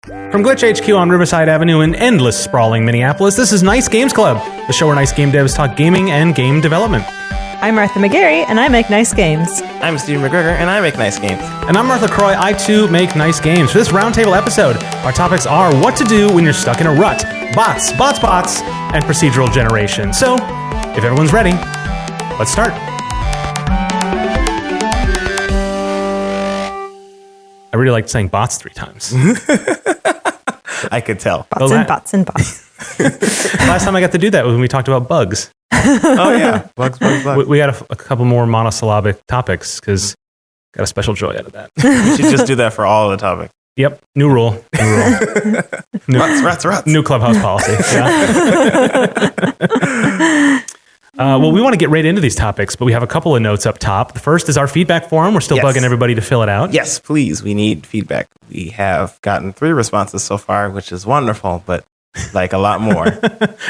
From Glitch HQ on Riverside Avenue in endless sprawling Minneapolis, this is Nice Games Club, the show where nice game devs talk gaming and game development. I'm Martha McGarry, and I make nice games. I'm Steve McGregor, and I make nice games. And I'm Martha Croy, I too make nice games. For this roundtable episode, our topics are what to do when you're stuck in a rut, bots, and procedural generation. So, if everyone's ready, let's start. I really liked saying bots 3 times. I could tell. Bots and bots. Last time I got to do that was when we talked about bugs. Oh, yeah. Bugs. We got a couple more monosyllabic topics because got a special joy out of that. You should just do that for all of the topics. Yep. New rule. Ruts. New clubhouse policy. Yeah. Well, we want to get right into these topics, but we have a couple of notes up top. The first is our feedback form. We're still bugging everybody to fill it out. Yes, please. We need feedback. We have gotten 3 responses so far, which is wonderful, but like a lot more.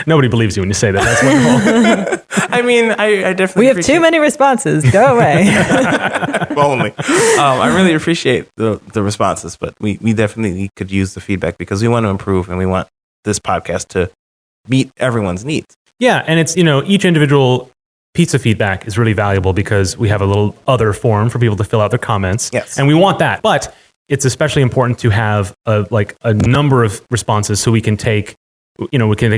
Nobody believes you when you say that. That's wonderful. I mean, I definitely We have too many responses. Go away. If only. I really appreciate the responses, but we definitely could use the feedback because we want to improve and we want this podcast to meet everyone's needs. Yeah, and it's, each individual piece of feedback is really valuable because we have a little other form for people to fill out their comments. Yes. And we want that. But it's especially important to have a number of responses so we can take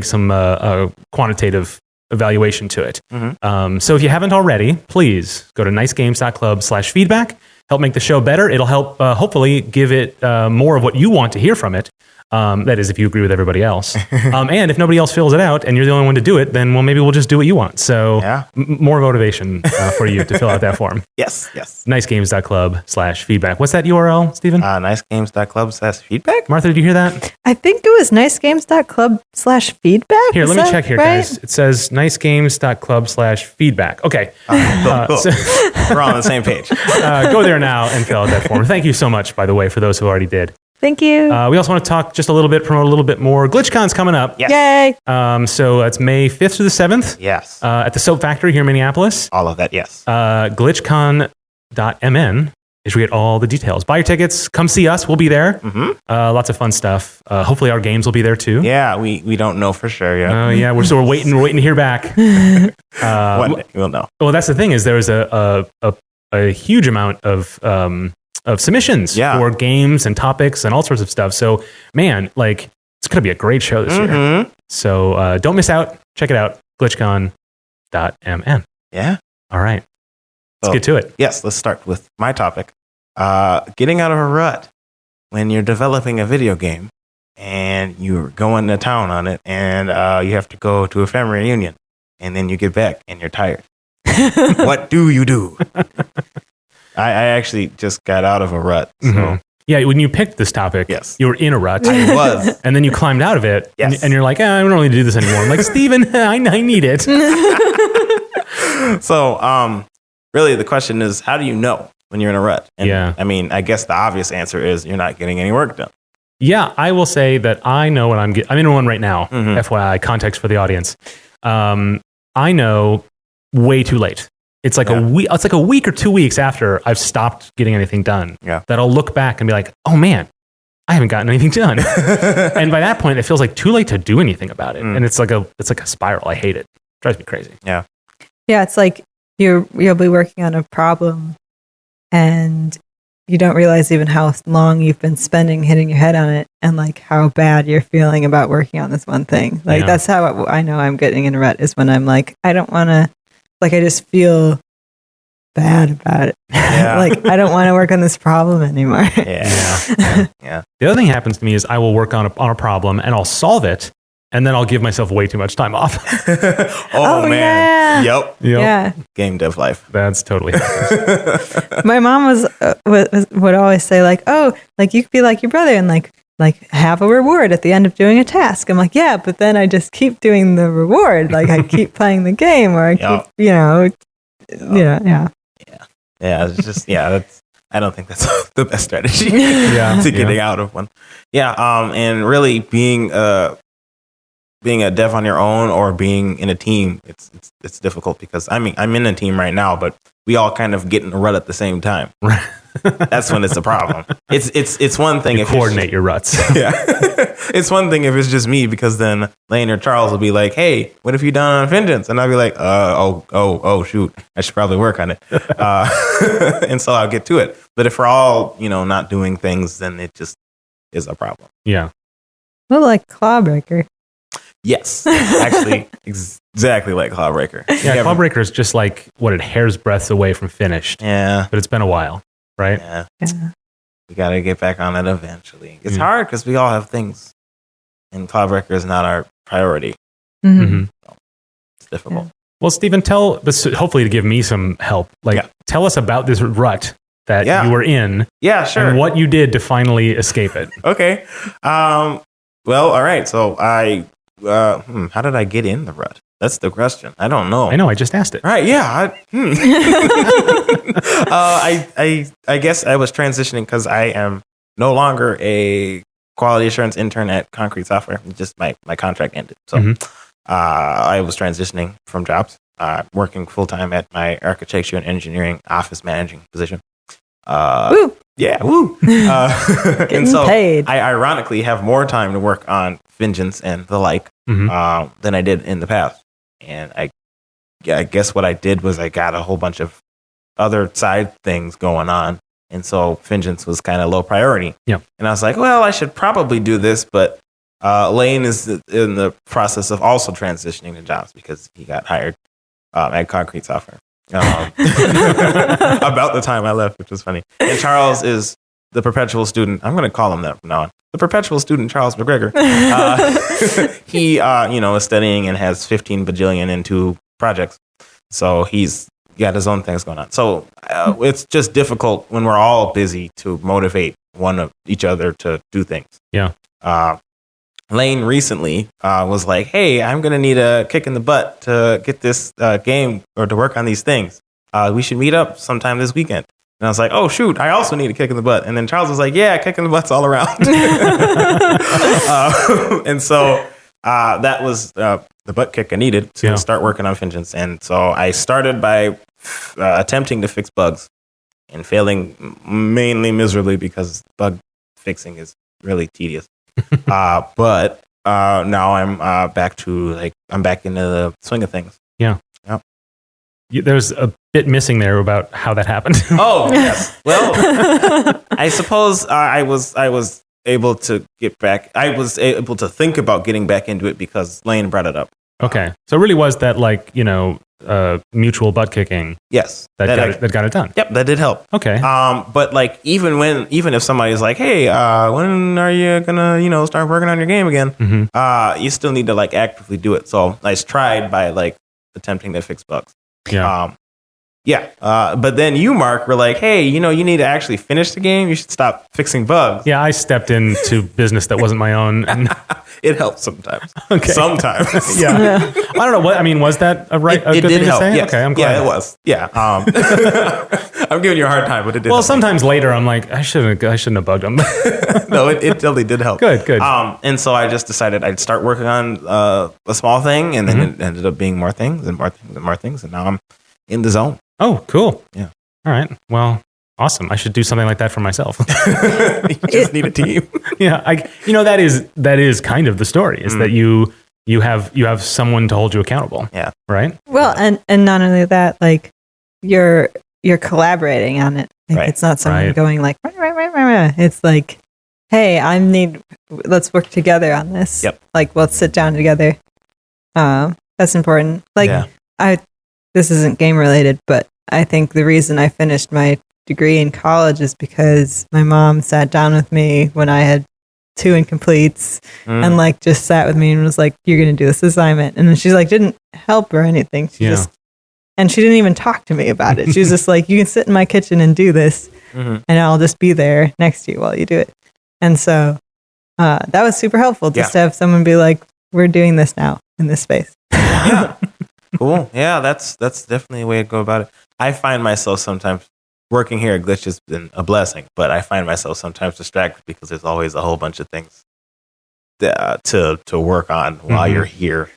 some quantitative evaluation to it. Mm-hmm. So if you haven't already, please go to nicegames.club/feedback. Help make the show better. It'll help hopefully give it more of what you want to hear from it. That is, if you agree with everybody else. And if nobody else fills it out and you're the only one to do it, then, maybe we'll just do what you want. So more motivation for you to fill out that form. Yes. Nicegames.club/feedback. What's that URL, Stephen? Nicegames.club/feedback. Martha, did you hear that? I think it was nicegames.club/feedback. Here, let me check here, guys. It says nicegames.club/feedback. Okay. Cool. We're on the same page. Go there now and fill out that form. Thank you so much, by the way, for those who already did. Thank you. We also want to talk just a little bit, promote a little bit more. GlitchCon's coming up. Yes. Yay. So it's May 5th through the 7th. Yes. At the Soap Factory here in Minneapolis. All of that, yes. glitchcon.mn is where you get all the details. Buy your tickets. Come see us. We'll be there. Mm-hmm. Lots of fun stuff. Hopefully our games will be there too. Yeah, we don't know for sure yet. Yeah, we're waiting to hear back. One day we'll know. Well, that's the thing is there's a huge amount of submissions for games and topics and all sorts of stuff. So, man, it's going to be a great show this year. So don't miss out. Check it out. glitchcon.mn. Yeah. All right. Let's get to it. Yes, let's start with my topic. Getting out of a rut when you're developing a video game and you're going to town on it and you have to go to a family reunion and then you get back and you're tired. What do you do? I actually just got out of a rut. So. Mm-hmm. Yeah, when you picked this topic, you were in a rut. I was. And then you climbed out of it. Yes. And you're like, I don't really do this anymore. I'm like, Steven, I need it. So, really, the question is, how do you know when you're in a rut? And, I mean, I guess the obvious answer is you're not getting any work done. Yeah, I will say that I know when I'm in one right now. Mm-hmm. FYI, context for the audience. I know way too late. It's like a week. It's like a week or 2 weeks after I've stopped getting anything done. Yeah. That I'll look back and be like, "Oh man, I haven't gotten anything done." And by that point, it feels like too late to do anything about it. And it's like a spiral. I hate it. It drives me crazy. Yeah. Yeah, it's like you'll be working on a problem, and you don't realize even how long you've been spending hitting your head on it, and like how bad you're feeling about working on this one thing. Like that's how I know I'm getting in a rut is when I'm like, I don't want to. Like, I just feel bad about it. Yeah. Like, I don't want to work on this problem anymore. Yeah. The other thing that happens to me is I will work on a problem and I'll solve it, and then I'll give myself way too much time off. Oh, man. Yeah. Yep. Yeah. Game dev life. That's totally happens. My mom would always say, like, oh, like, you could be like your brother and, like have a reward at the end of doing a task. I'm like, yeah, but then I just keep doing the reward. Like I keep playing the game, or I keep, yeah. It's just, that's, I don't think that's the best strategy to getting out of one. Yeah. And really being a dev on your own or being in a team, it's difficult because I'm in a team right now, but we all kind of get in a rut at the same time. That's when it's a problem. It's one thing You if coordinate your ruts. yeah. It's one thing if it's just me, because then Lane or Charles will be like, hey, what have you done on Vengeance? And I'll be like, oh, shoot, I should probably work on it. And so I'll get to it. But if we're all, not doing things, then it just is a problem. Yeah. Well, like Clawbreaker. Yes. Actually, exactly like Clawbreaker. Yeah, Clawbreaker is just like, a hair's breadth away from finished. Yeah. But it's been a while, right? Yeah. Yeah. We got to get back on it eventually. It's hard because we all have things. And Clawbreaker is not our priority. Mhm. Mm-hmm. So it's difficult. Yeah. Well, Stephen, hopefully to give me some help, tell us about this rut that you were in. Yeah, sure. And what you did to finally escape it. Okay. Well, all right. So how did I get in the rut? That's the question. I don't know. I know. I just asked it. All right. Yeah. I guess I was transitioning because I am no longer a quality assurance intern at Concrete Software. Just my contract ended. So I was transitioning from jobs, working full time at my architecture and engineering office managing position. Woo. Yeah, woo. Getting paid. I ironically have more time to work on Vengeance and the like than I did in the past. And I guess what I did was I got a whole bunch of other side things going on. And so Vengeance was kind of low priority. Yeah. And I was like, well, I should probably do this. But Lane is in the process of also transitioning to jobs because he got hired at Concrete Software. About the time I left, which was funny. And Charles is the perpetual student. I'm going to call him that from now on. The perpetual student, Charles McGregor. He, is studying and has 15 bajillion and 2 projects. So he's got his own things going on. So it's just difficult when we're all busy to motivate one of each other to do things. Yeah. Lane recently was like, hey, I'm going to need a kick in the butt to get this game or to work on these things. We should meet up sometime this weekend. And I was like, oh, shoot, I also need a kick in the butt. And then Charles was like, yeah, kick in the butts all around. And so that was the butt kick I needed to start working on Vengeance. And so I started by attempting to fix bugs and failing mainly miserably because bug fixing is really tedious. But now I'm back into the swing of things. Yeah. Yep. There's a bit missing there about how that happened. Oh, yes. Well, I suppose I was able to get back. I was able to think about getting back into it because Lane brought it up. Okay. So it really was that mutual butt kicking. Yes. That got it done. Yep. That did help. Okay. But even if somebody's like, hey, when are you gonna, start working on your game again? You still need to actively do it. So I tried by attempting to fix bugs. Yeah. But then you, Mark, were like, hey, you need to actually finish the game. You should stop fixing bugs. Yeah, I stepped into business that wasn't my own. And it helps sometimes. Okay. Sometimes. Yeah. I don't know. I mean, was that a good did thing help. to say? Yes. Okay, I'm glad. Yeah, it was. Yeah. I'm giving you a hard time, but it did Well, help. sometimes later I'm like, I shouldn't have bugged him. No, it totally did help. Good. And so I just decided I'd start working on a small thing, and then it ended up being more things and more things and more things, and now I'm in the zone. Oh, cool. Yeah. All right. Well, awesome. I should do something like that for myself. You just need a team. Yeah. That is kind of the story is that you have someone to hold you accountable. Yeah. Right. Well, and not only that, you're collaborating on it. Right. It's not someone Right. going rah, rah, rah, rah, rah. It's like, hey, let's work together on this. Yep. Let's sit down together. That's important. This isn't game related, but I think the reason I finished my degree in college is because my mom sat down with me when I had 2 incompletes and just sat with me and was like, you're going to do this assignment. And then she's didn't help or anything. She didn't even talk to me about it. She was just like, you can sit in my kitchen and do this and I'll just be there next to you while you do it. And so that was super helpful just to have someone be like, we're doing this now in this space. Yeah. Cool. Yeah, that's definitely a way to go about it. I find myself sometimes working here at Glitch has been a blessing, but I find myself sometimes distracted because there's always a whole bunch of things to work on while you're here.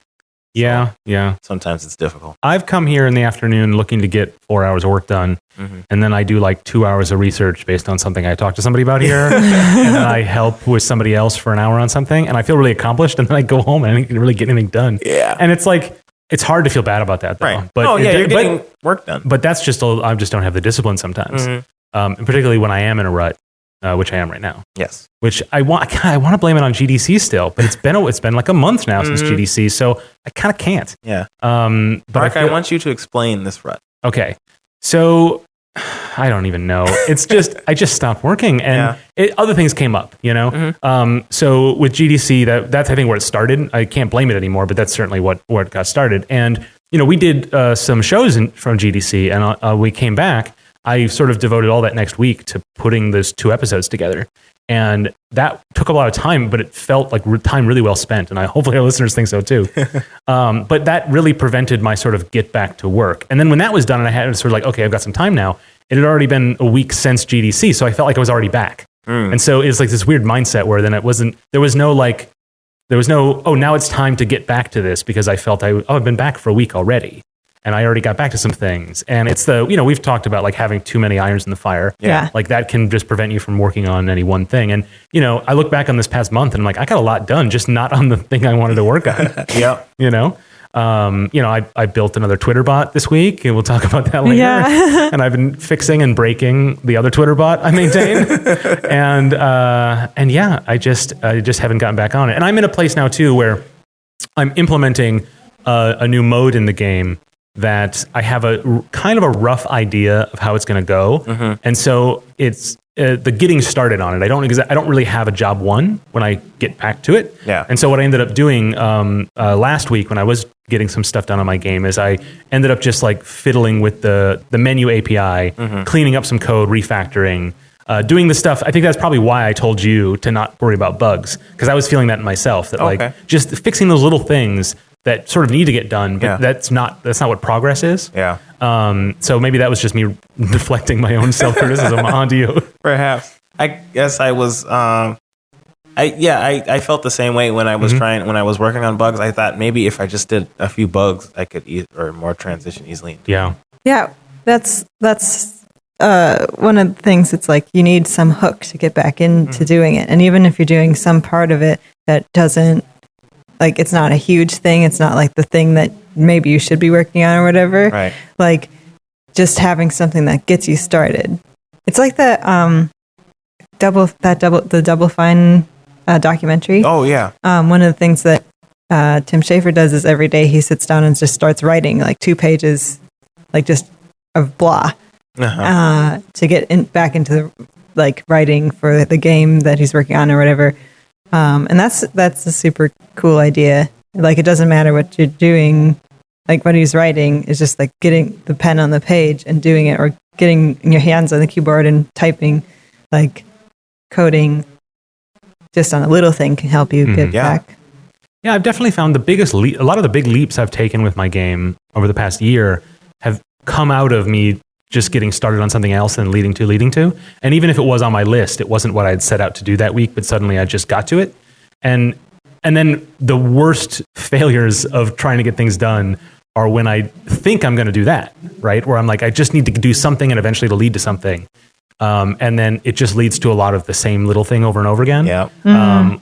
Yeah, yeah. Sometimes it's difficult. I've come here in the afternoon looking to get 4 hours of work done, and then I do like 2 hours of research based on something I talked to somebody about here, and then I help with somebody else for an hour on something, and I feel really accomplished, and then I go home and I didn't really get anything done. Yeah. And it's like, it's hard to feel bad about that, though. Right. But you're getting work done. But that's just, I just don't have the discipline sometimes, and particularly when I am in a rut, which I am right now. Yes. Which I want to blame it on GDC still, but it's been like a month now since GDC, so I kind of can't. Yeah. But Mark, I want you to explain this rut. Okay. So I don't even know. It's just, I just stopped working and other things came up, you know? So with GDC, that's I think where it started. I can't blame it anymore, but that's certainly where it got started. And, you know, we did some shows from GDC and we came back. I sort of devoted all that next week to putting those 2 episodes together. And that took a lot of time, but it felt like time really well spent. And hopefully our listeners think so too. But that really prevented my sort of get back to work. And then when that was done and I had sort of like, okay, I've got some time now, it had already been a week since GDC. So I felt like I was already back. And so it's like this weird mindset where then there was no, oh, now it's time to get back to this because I felt I've been back for a week already. And I already got back to some things. And it's we've talked about like having too many irons in the fire. Yeah. Like that can just prevent you from working on any one thing. And, you know, I look back on this past month and I'm like, I got a lot done, just not on the thing I wanted to work on. Yep. You know? I built another Twitter bot this week and we'll talk about that later. Yeah. And I've been fixing and breaking the other Twitter bot I maintain. and yeah, I just haven't gotten back on it. And I'm in a place now too, where I'm implementing a new mode in the game that I have a kind of a rough idea of how it's going to go. And so it's the getting started on it. I don't really have a job one when I get back to it. Yeah. And so what I ended up doing last week when I was getting some stuff done on my game is I ended up just like fiddling with the menu API, cleaning up some code, refactoring, doing the stuff. I think that's probably why I told you to not worry about bugs, because I was feeling that in myself, that like just fixing those little things that sort of need to get done, but that's not what progress is. Yeah. So maybe that was just me deflecting my own self-criticism onto you. Perhaps. I guess I was. I felt the same way when I was when I was working on bugs. I thought maybe if I just did a few bugs, I could or more transition easily. Yeah. Yeah. That's one of the things. It's like you need some hook to get back into doing it, and even if you're doing some part of it that doesn't. Like, it's not a huge thing. It's not like the thing that maybe you should be working on or whatever. Right. Like, just having something that gets you started. It's like the Double Fine documentary. Oh, yeah. One of the things that Tim Schafer does is every day he sits down and just starts writing like 2 pages, like just of blah, to get back into the, like, writing for the game that he's working on or whatever. And that's a super cool idea. Like, it doesn't matter what you're doing. Like, what he's writing is just like getting the pen on the page and doing it, or getting your hands on the keyboard and typing, like coding just on a little thing can help you get back. Yeah, I've definitely found a lot of the big leaps I've taken with my game over the past year have come out of me just getting started on something else and leading to. And even if it was on my list, it wasn't what I'd set out to do that week, but suddenly I just got to it. And then the worst failures of trying to get things done are when I think I'm going to do that, right? Where I'm like, I just need to do something and eventually it'll lead to something. And then it just leads to a lot of the same little thing over and over again. Yeah.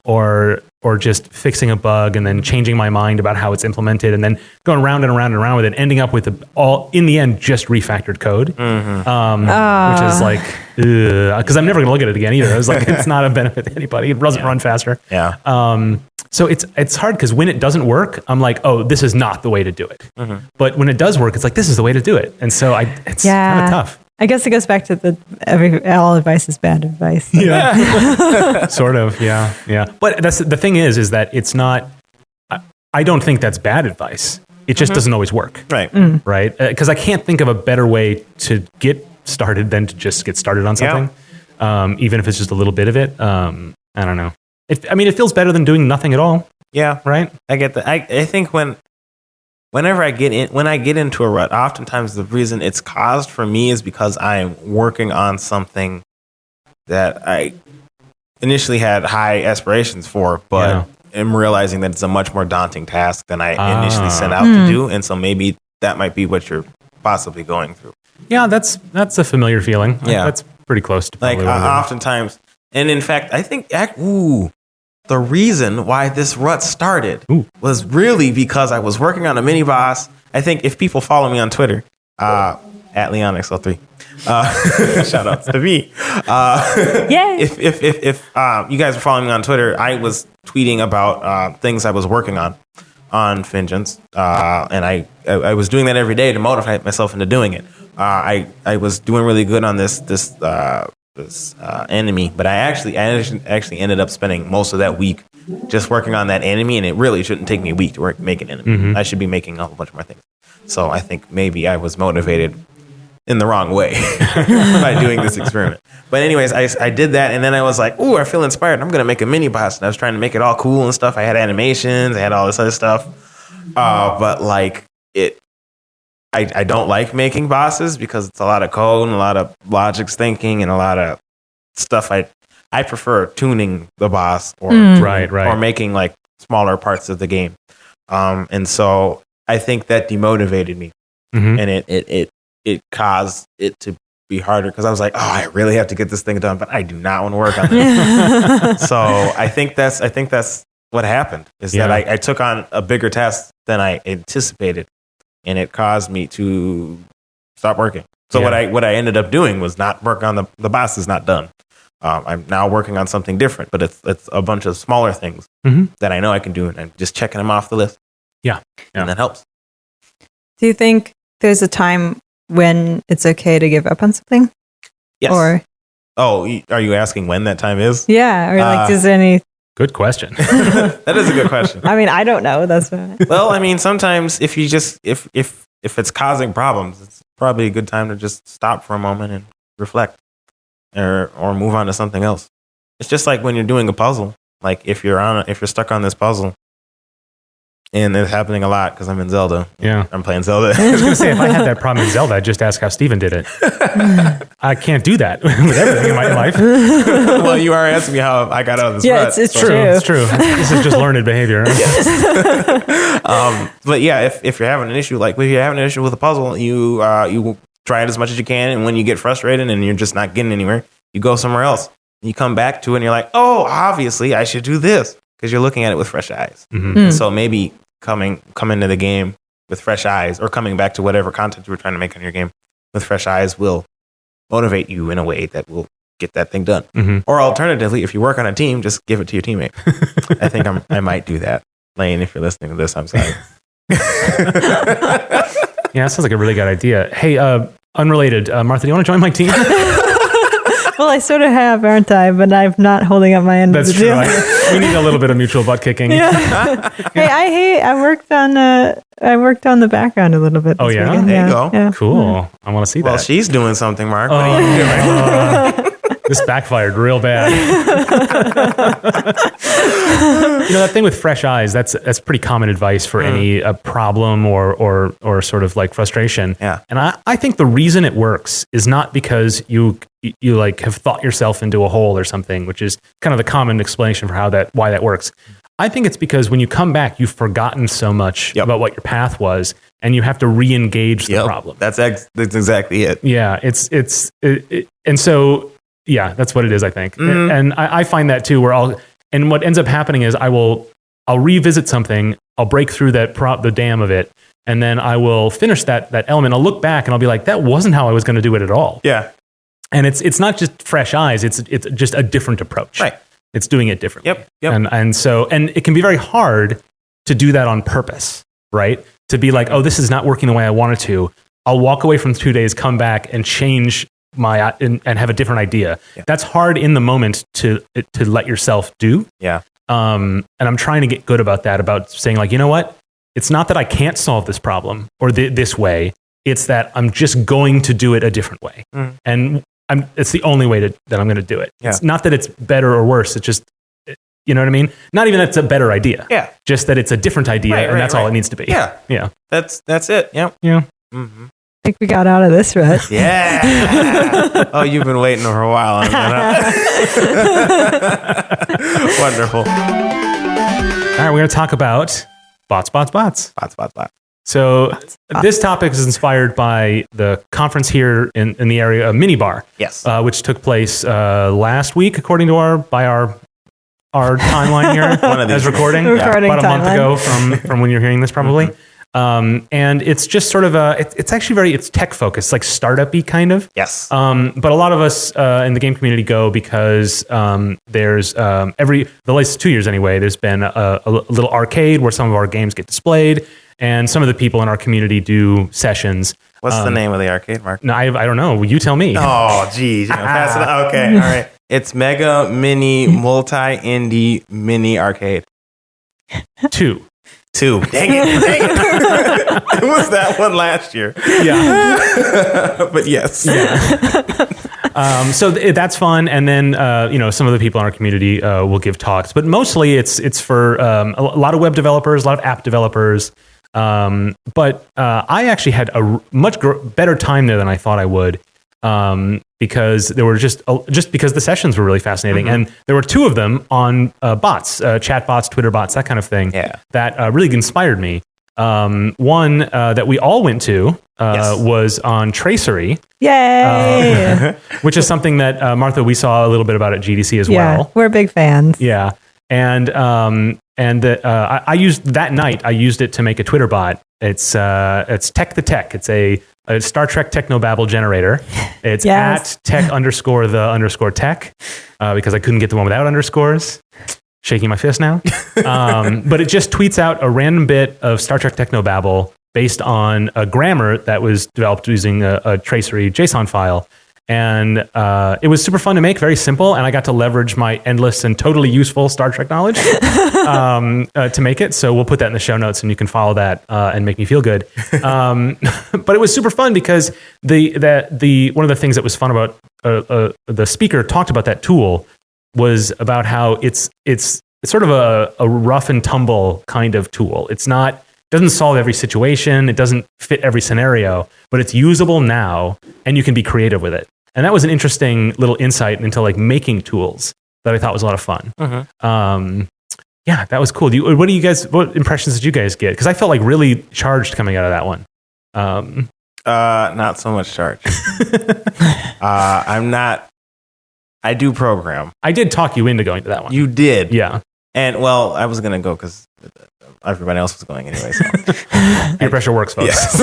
Or just fixing a bug and then changing my mind about how it's implemented and then going round and around and around with it, ending up with in the end, just refactored code. Which is like, because I'm never going to look at it again either. I was like, it's not a benefit to anybody. It doesn't run faster. Yeah. So it's hard because when it doesn't work, I'm like, oh, this is not the way to do it. But when it does work, it's like, this is the way to do it. And so it's kind of tough. I guess it goes back to all advice is bad advice. Yeah. Sort of, yeah. But the thing is that it's not, I don't think that's bad advice. It just doesn't always work. Right. Right? Because I can't think of a better way to get started than to just get started on something. Even if it's just a little bit of it. I don't know. It feels better than doing nothing at all. Yeah. Right? I get that. I think whenever I get into a rut, oftentimes the reason it's caused for me is because I'm working on something that I initially had high aspirations for, but am realizing that it's a much more daunting task than I initially set out to do. And so maybe that might be what you're possibly going through. Yeah, that's a familiar feeling. Yeah. That's pretty close to Like oftentimes, and in fact, I think, the reason why this rut started was really because I was working on a mini boss. I think if people follow me on Twitter, at LeonXL3, shout outs to me. Yay! If you guys are following me on Twitter, I was tweeting about things I was working on Fingens, and I was doing that every day to motivate myself into doing it. I was doing really good on this enemy, but I actually ended up spending most of that week just working on that enemy, and it really shouldn't take me a week to make an enemy. I should be making a whole bunch more things. So I think maybe I was motivated in the wrong way by doing this experiment. But anyways, I did that, and then I was like, ooh, I feel inspired. I'm going to make a mini boss. And I was trying to make it all cool and stuff. I had animations. I had all this other stuff. But like I don't like making bosses because it's a lot of code and a lot of logics thinking and a lot of stuff. I prefer tuning the boss or or making like smaller parts of the game. And so I think that demotivated me, and it caused it to be harder because I was like, oh, I really have to get this thing done, but I do not want to work on this. So I think that's what happened is that I took on a bigger task than I anticipated, and it caused me to stop working. So what I ended up doing was not work on the boss is not done. I'm now working on something different, but it's a bunch of smaller things that I know I can do, and I'm just checking them off the list. Yeah. And that helps. Do you think there's a time when it's okay to give up on something? Yes. Or are you asking when that time is? Yeah. Or like, is there any? Good question. That is a good question. I mean, I don't know. That's what. Well, I mean, sometimes if you just if it's causing problems, it's probably a good time to just stop for a moment and reflect, or move on to something else. It's just like when you're doing a puzzle. Like if you're stuck on this puzzle, and it's happening a lot because I'm in Zelda. Yeah, I'm playing Zelda. I was going to say, if I had that problem in Zelda, I'd just ask how Steven did it. I can't do that with everything in my life. Well, you are asking me how I got out of this rut. It's so. true. It's true. This is just learned behavior. But yeah, if you're having an issue, like if you're having an issue with a puzzle, you try it as much as you can, and when you get frustrated and you're just not getting anywhere, you go somewhere else. You come back to it, and you're like, oh, obviously I should do this, because you're looking at it with fresh eyes. So maybe come into the game with fresh eyes, or coming back to whatever content you were trying to make on your game with fresh eyes will motivate you in a way that will get that thing done. Or alternatively, if you work on a team, just give it to your teammate. I think I might do that. Lane, if you're listening to this, I'm sorry. Yeah, that sounds like a really good idea. Hey, unrelated, Martha, do you want to join my team? Well, I sort of have, aren't I? But I'm not holding up my end of the deal. That's true. We need a little bit of mutual butt kicking. Yeah. Hey, I worked on the background a little bit. Oh yeah, weekend. There you go. Yeah. Cool. I want to see that. Well, she's doing something, Mark. What are you doing? This backfired real bad. That thing with fresh eyes, that's pretty common advice for any problem or sort of like frustration. Yeah. And I think the reason it works is not because you like have thought yourself into a hole or something, which is kind of the common explanation for why that works. I think it's because when you come back, you've forgotten so much about what your path was, and you have to re-engage the problem. That's exactly it. Yeah. And so, yeah, that's what it is, I think. And I find that too, and what ends up happening is I'll revisit something, I'll break through the dam of it, and then I will finish that element. I'll look back and I'll be like, that wasn't how I was going to do it at all. Yeah. And it's not just fresh eyes, it's just a different approach. Right. It's doing it differently. Yep. And it can be very hard to do that on purpose, right? To be like, oh, this is not working the way I wanted to. I'll walk away from 2 days, come back and change and have a different idea. Yeah. That's hard in the moment to let yourself do. Yeah. And I'm trying to get good about that, about saying like, you know what? It's not that I can't solve this problem or this way. It's that I'm just going to do it a different way. And it's the only way that I'm going to do it. Yeah. It's not that it's better or worse. It's just, you know what I mean? Not even that it's a better idea. Yeah. Just that it's a different idea, and that's all it needs to be. Yeah. Yeah. That's it. Yep. Yeah. I think we got out of this rut. Yeah. Oh, you've been waiting for a while on that. Wonderful. right, we're going to talk about bots. Bots. So this topic is inspired by the conference here in the area of Minibar. Yes. Which took place last week, according to our timeline here. One of these. As recording. Recording about a month timeline. ago from when you're hearing this, probably. And it's just sort of it's actually it's tech focused, like startup-y kind of. Yes. But a lot of us in the game community go because there's the last 2 years anyway, there's been a little arcade where some of our games get displayed, and some of the people in our community do sessions. What's the name of the arcade, Mark? No, I don't know. You tell me. Oh, geez. Pass it out. Okay, all right. It's Mega Mini Multi Indie Mini Arcade. 2. Dang it. It was that one last year. Yeah. But yes. Yeah. So that's fun. And then, some of the people in our community will give talks. But mostly it's for a lot of web developers, a lot of app developers. But I actually had a much better time there than I thought I would. Because there were just because the sessions were really fascinating, and there were 2 of them on bots, chat bots, Twitter bots, that kind of thing. Yeah. That really inspired me. One that we all went to was on Tracery. Yay! Which is something that Martha, we saw a little bit about at GDC as Yeah, well. we're big fans. Yeah, and I used that night. I used it to make a Twitter bot. It's Tech the Tech. It's a Star Trek technobabble generator. It's at tech_the_tech because I couldn't get the one without underscores. Shaking my fist now. But it just tweets out a random bit of Star Trek technobabble based on a grammar that was developed using a Tracery JSON file. And it was super fun to make, very simple, and I got to leverage my endless and totally useful Star Trek knowledge to make it. So we'll put that in the show notes, and you can follow that and make me feel good. But it was super fun because the one of the things that was fun about the speaker talked about that tool was about how it's sort of a rough and tumble kind of tool. Doesn't solve every situation. It doesn't fit every scenario, but it's usable now, and you can be creative with it. And that was an interesting little insight into like making tools that I thought was a lot of fun. Yeah, that was cool. What impressions did you guys get? Because I felt like really charged coming out of that one. Not so much charged. I do program. I did talk you into going to that one. You did. Yeah. And well, I was going to go because everybody else was going anyway. So. Peer pressure works, folks. Yes.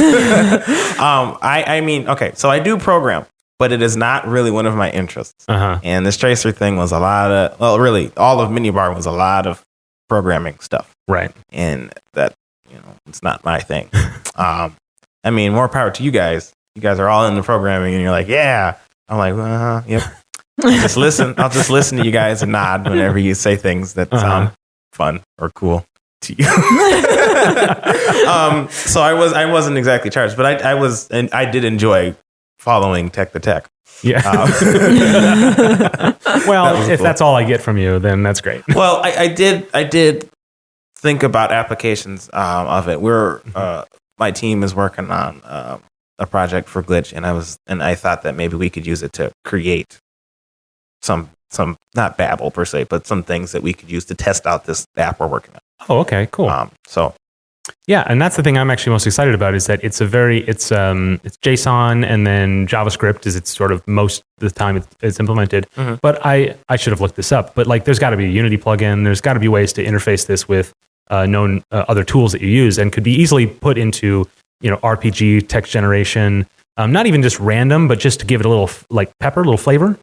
I mean, okay, so I do program, but it is not really one of my interests. And this Tracer thing was really all of Minibar was a lot of programming stuff. Right. And that, it's not my thing. I mean, more power to you guys. You guys are all into programming and you're like, yeah. I'm like, yep. I'll just listen to you guys and nod whenever you say things that sound fun or cool to you. So I wasn't exactly charged, but I did enjoy following Tech the Tech. Yeah. Well, if that's all I get from you, then that's great. Well, I did think about applications of it. My team is working on a project for Glitch, and I thought that maybe we could use it to create some not Babel per se, but some things that we could use to test out this app we're working on. Oh, okay, cool. Yeah, and that's the thing I'm actually most excited about is that it's JSON and then JavaScript is it's sort of most of the time it's implemented. But I should have looked this up. But like, there's got to be a Unity plugin. There's got to be ways to interface this with known other tools that you use and could be easily put into RPG, text generation. Not even just random, but just to give it a little like pepper, a little flavor,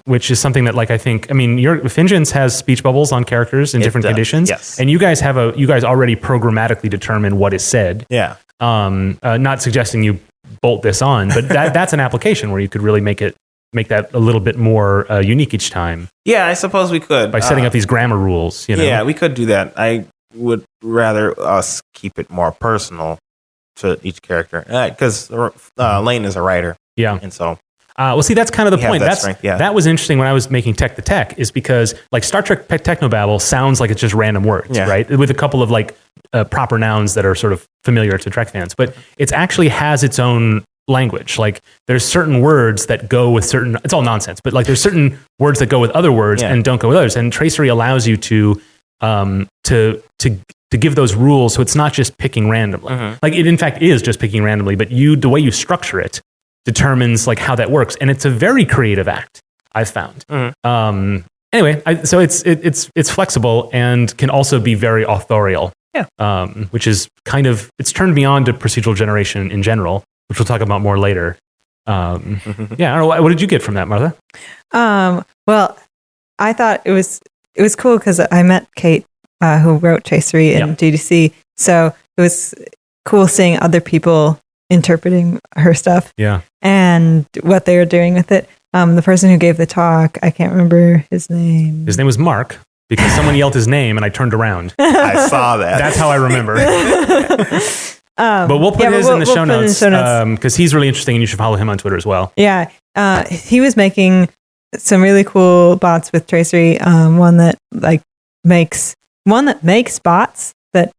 which is something that your Fingens has speech bubbles on characters in different conditions, yes. And you guys already programmatically determine what is said. Yeah. Not suggesting you bolt this on, but that's an application where you could really make that a little bit more unique each time. Yeah, I suppose we could by setting up these grammar rules. Yeah, we could do that. I would rather us keep it more personal to each character because Lane is a writer. Yeah. And so see, that's kind of the point. Strength, yeah. That was interesting when I was making Tech the Tech is because like Star Trek technobabble sounds like it's just random words, right? With a couple of like proper nouns that are sort of familiar to Trek fans, but it actually has its own language. Like there's certain words that go with certain, it's all nonsense, but like there's certain words that go with other words and don't go with others. And Tracery allows you to to give those rules, so it's not just picking randomly. Like it in fact is just picking randomly, but the way you structure it determines like how that works, and it's a very creative act, I've found. Anyway, so it's flexible and can also be very authorial. Yeah. Which is kind of, it's turned me on to procedural generation in general, which we'll talk about more later. Yeah, I don't know. What did you get from that, Martha? Well, I thought it was cool because I met Kate, who wrote Tracery in GDC. So it was cool seeing other people interpreting her stuff. Yeah. And what they were doing with it. The person who gave the talk, I can't remember his name. His name was Mark, because someone yelled his name and I turned around. I saw that. That's how I remember. But we'll put his in the show notes because he's really interesting and you should follow him on Twitter as well. Yeah. He was making some really cool bots with Tracery. One that makes bots that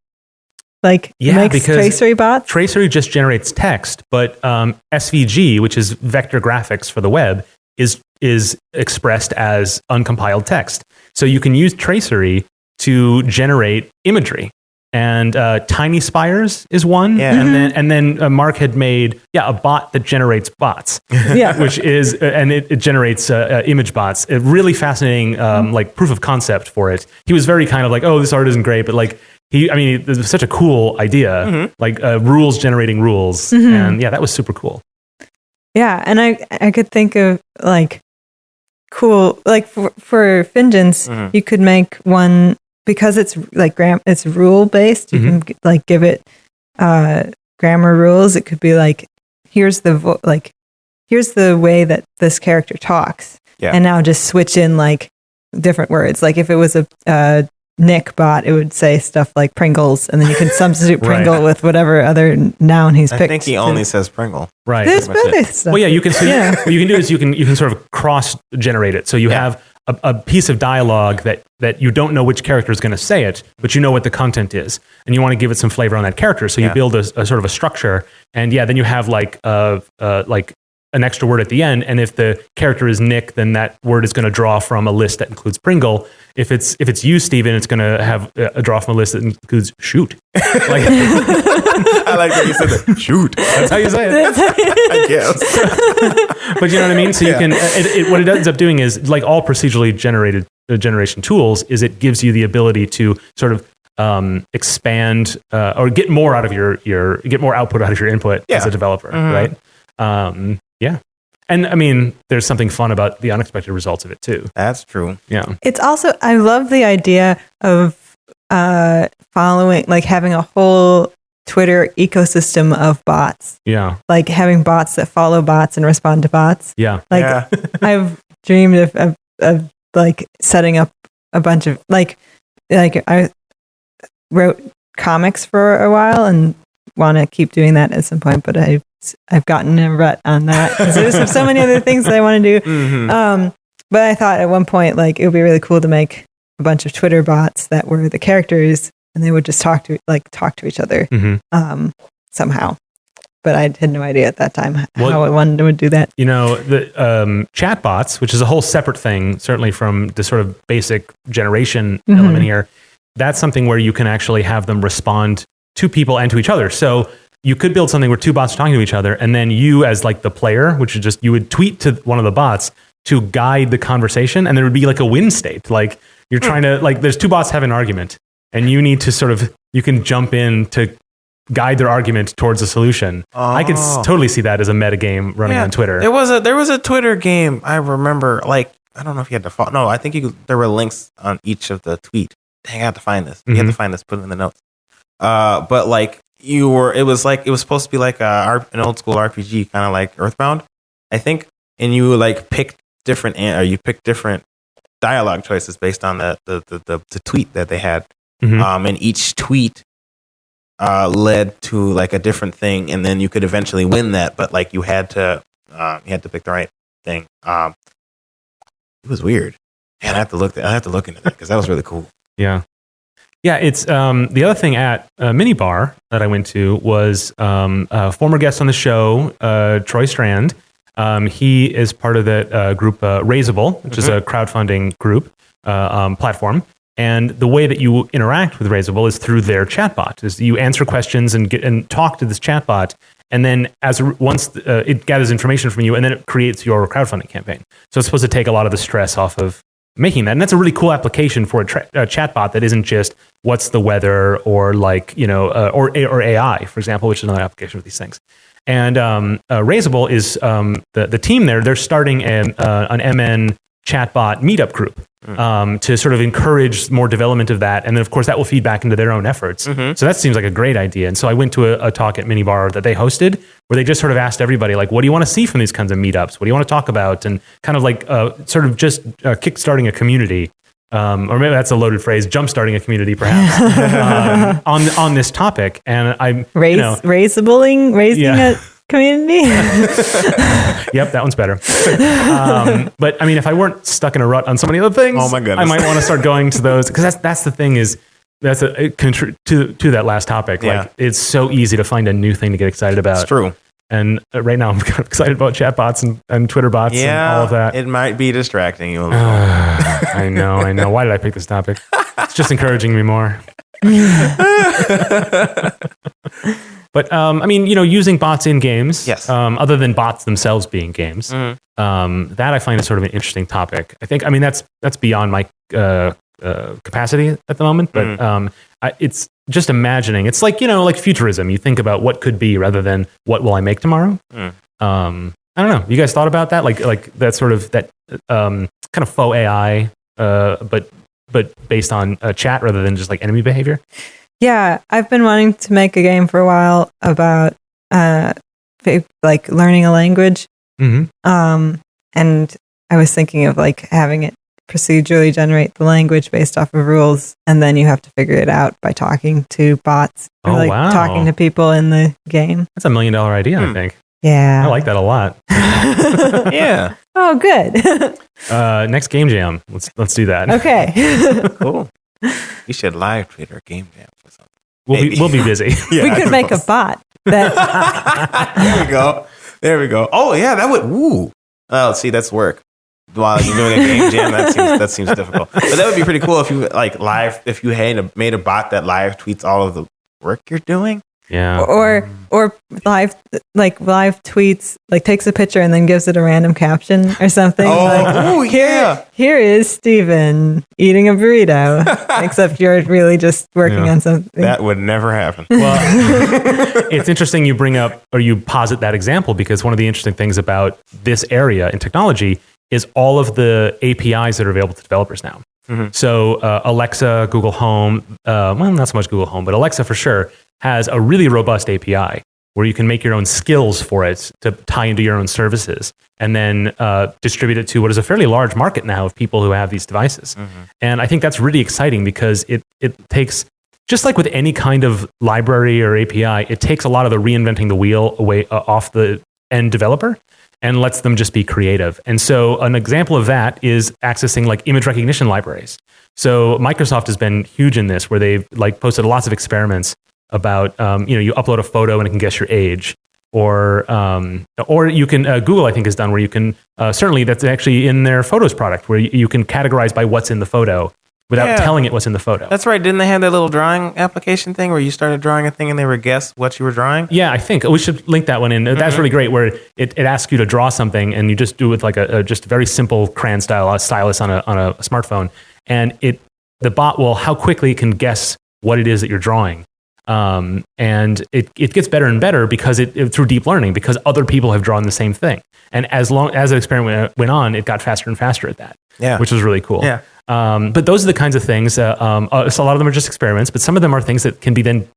makes Tracery bots. Tracery just generates text, but SVG, which is vector graphics for the web, is expressed as uncompiled text. So you can use Tracery to generate imagery. And Tiny Spires is one. Yeah. And then Mark had made a bot that generates bots. Yeah. Which is and it generates image bots. A really fascinating like proof of concept for it. He was very kind of like, oh, this art isn't great, but like it was such a cool idea. Like rules generating rules. And yeah, that was super cool. Yeah, and I could think of like cool, like for Fingens, you could make one, because it's like it's rule based. You can like give it grammar rules. It could be like, here's the way that this character talks, and now just switch in like different words. Like if it was a Nick bot, it would say stuff like Pringles, and then you can substitute Pringle with whatever other noun he's picked. I think he only says Pringle. Right. There's better stuff. Well, yeah, you can. So what you can do is you can sort of cross generate it. So you have a piece of dialogue that you don't know which character is going to say it, but you know what the content is, and you want to give it some flavor on that character. So you build a sort of a structure, and then you have like an extra word at the end, and if the character is Nick, then that word is going to draw from a list that includes Pringle. If it's you, Steven, it's going to have a draw from a list that includes shoot. Like, I like that you said that. Shoot. That's how you say it. I guess. But you know what I mean? So you can, what it ends up doing is, like all procedurally generated generation tools, is it gives you the ability to sort of expand or get more out of get more output out of your input as a developer, right? Yeah. And I mean, there's something fun about the unexpected results of it too. That's true. Yeah. It's also, I love the idea of following, like having a whole Twitter ecosystem of bots. Yeah. Like having bots that follow bots and respond to bots. Yeah. Like I've dreamed of like setting up a bunch of like I wrote comics for a while and want to keep doing that at some point, but I've gotten in a rut on that because there's so many other things that I want to do. But I thought at one point, like, it would be really cool to make a bunch of Twitter bots that were the characters, and they would just talk to each other somehow. But I had no idea at that time how one would do that. You know, the chat bots, which is a whole separate thing, certainly from the sort of basic generation element here. That's something where you can actually have them respond to people and to each other. So you could build something where two bots are talking to each other, and then you as like the player, which is just, you would tweet to one of the bots to guide the conversation, and there would be like a win state. Like you're trying to, like, there's two bots having an argument, and you need to sort of, you can jump in to guide their argument towards a solution. I could totally see that as a meta game running on Twitter. There was a Twitter game, I remember, like, I don't know if you had to follow. No, I think there were links on each of the tweet. Dang, I have to find this. You have to find this, put it in the notes. But like, it was supposed to be like an old school RPG, kind of like Earthbound, I think. And you like picked different dialogue choices based on the tweet that they had. And each tweet led to like a different thing, and then you could eventually win that. But like you had to pick the right thing. It was weird, and I have to look into that because that was really cool. Yeah. Yeah, it's the other thing at Minibar that I went to was a former guest on the show, Troy Strand. He is part of the group Raisable, which is a crowdfunding group platform. And the way that you interact with Raisable is through their chatbot. Is you answer questions and talk to this chatbot, and then once it gathers information from you, and then it creates your crowdfunding campaign. So it's supposed to take a lot of the stress off of making that, and that's a really cool application for a chatbot that isn't just what's the weather or or AI, for example, which is another application of these things. And Raisable is the team there. They're starting an MN chatbot meetup group to sort of encourage more development of that. And then, of course, that will feed back into their own efforts. So that seems like a great idea. And so I went to a talk at Minibar that they hosted where they just sort of asked everybody, like, what do you want to see from these kinds of meetups? What do you want to talk about? And kind of like sort of just kickstarting a community. Or maybe that's a loaded phrase, jumpstarting a community, perhaps, on this topic. And I'm raising a community. Yep, that one's better. But I mean, if I weren't stuck in a rut on so many other things, oh my goodness, I might want to start going to those, because that's the thing is to that last topic. Yeah. Like, it's so easy to find a new thing to get excited about. It's true. And right now I'm kind of excited about chatbots and Twitter bots and all of that. It might be distracting you a little. I know. Why did I pick this topic? It's just encouraging me more. But I mean, using bots in games, yes. Other than bots themselves being games, that I find is sort of an interesting topic. I mean, that's beyond my capacity at the moment, but it's just imagining. It's like, like futurism. You think about what could be rather than what will I make tomorrow. I don't know. You guys thought about that? Like that sort of that kind of faux AI, but based on chat rather than just like enemy behavior. Yeah, I've been wanting to make a game for a while about like learning a language. And I was thinking of like having it procedurally generate the language based off of rules, and then you have to figure it out by talking to bots or talking to people in the game. That's $1 million idea, I think. Yeah. I like that a lot. Yeah. Oh, good. Next game jam. Let's do that. Okay. Cool. You should live tweet our game jam or something. We'll be busy. Yeah, we could make a bot. That There we go. Oh yeah, that would. Ooh. Oh, see, that's work. While you're doing a game jam, that seems difficult. But that would be pretty cool if you if you had made a bot that live tweets all of the work you're doing. Yeah. Or live tweets, like takes a picture and then gives it a random caption or something. Here is Steven eating a burrito, except you're really just working on something. That would never happen. Well, it's interesting you bring up or you posit that example, because one of the interesting things about this area in technology is all of the APIs that are available to developers now. So Alexa, Google Home, not so much Google Home, but Alexa for sure has a really robust API where you can make your own skills for it to tie into your own services, and then distribute it to what is a fairly large market now of people who have these devices. And I think that's really exciting, because it takes, just like with any kind of library or API, it takes a lot of the reinventing the wheel away off the end developer and lets them just be creative. And so an example of that is accessing like image recognition libraries. So Microsoft has been huge in this, where they've like posted lots of experiments about, you upload a photo and it can guess your age, or you can, Google I think has done where you can, certainly that's actually in their Photos product, where you can categorize by what's in the photo without telling it what's in the photo. That's right. Didn't they have that little drawing application thing where you started drawing a thing and they would guess what you were drawing? Yeah, I think we should link that one in. That's really great, where it asks you to draw something and you just do it with like a just very simple crayon stylus on a smartphone, and the bot will, how quickly it can guess what it is that you're drawing. And it gets better and better because through deep learning, because other people have drawn the same thing. And as the experiment went on, it got faster and faster at that, which was really cool. Yeah. But those are the kinds of things, so a lot of them are just experiments, but some of them are things that can be then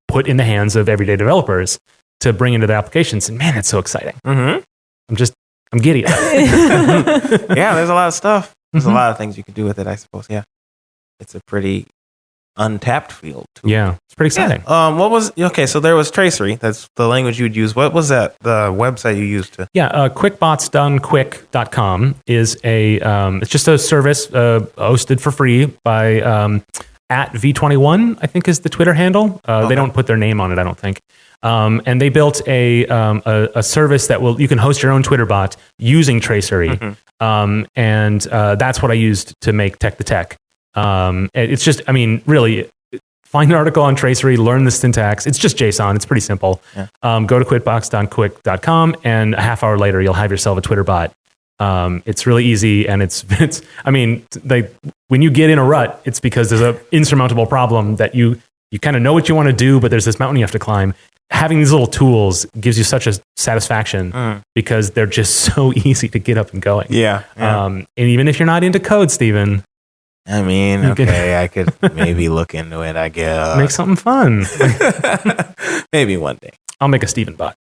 put in the hands of everyday developers to bring into their applications. And man, it's so exciting. I'm giddy. Yeah, there's a lot of stuff. There's a lot of things you can do with it, I suppose. Yeah. It's a pretty untapped field too. Yeah, it's pretty exciting. So there was Tracery. That's the language you would use. What was that? The website you used to? Yeah, quickbotsdonequick.com is it's just a service hosted for free by at V21, I think is the Twitter handle. They don't put their name on it, I don't think. And they built a service that you can host your own Twitter bot using Tracery. And that's what I used to make Tech the Tech. It's just, I mean, really, find an article on tracery, learn the syntax. It's just JSON. It's pretty simple. Yeah. Go to quitbox.quick.com, and a half hour later, you'll have yourself a Twitter bot. It's really easy, and it's I mean, when you get in a rut, it's because there's an insurmountable problem that you kind of know what you want to do, but there's this mountain you have to climb. Having these little tools gives you such a satisfaction because they're just so easy to get up and going. Yeah. And even if you're not into code, Steven, I mean, okay, I could maybe look into it, I guess. make something fun. Maybe one day. I'll make a Steven bot.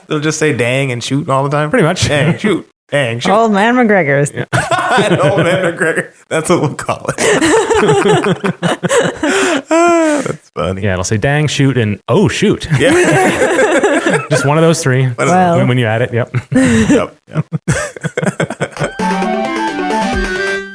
They'll just say dang and shoot all the time? Pretty much. Dang, shoot. Dang, shoot. Old man McGregor's. Yeah. Old man McGregor. That's what we'll call it. That's funny. Yeah, it'll say dang, shoot, and oh, shoot. Yeah. Just one of those three. Well. When you add it, yep. Yep.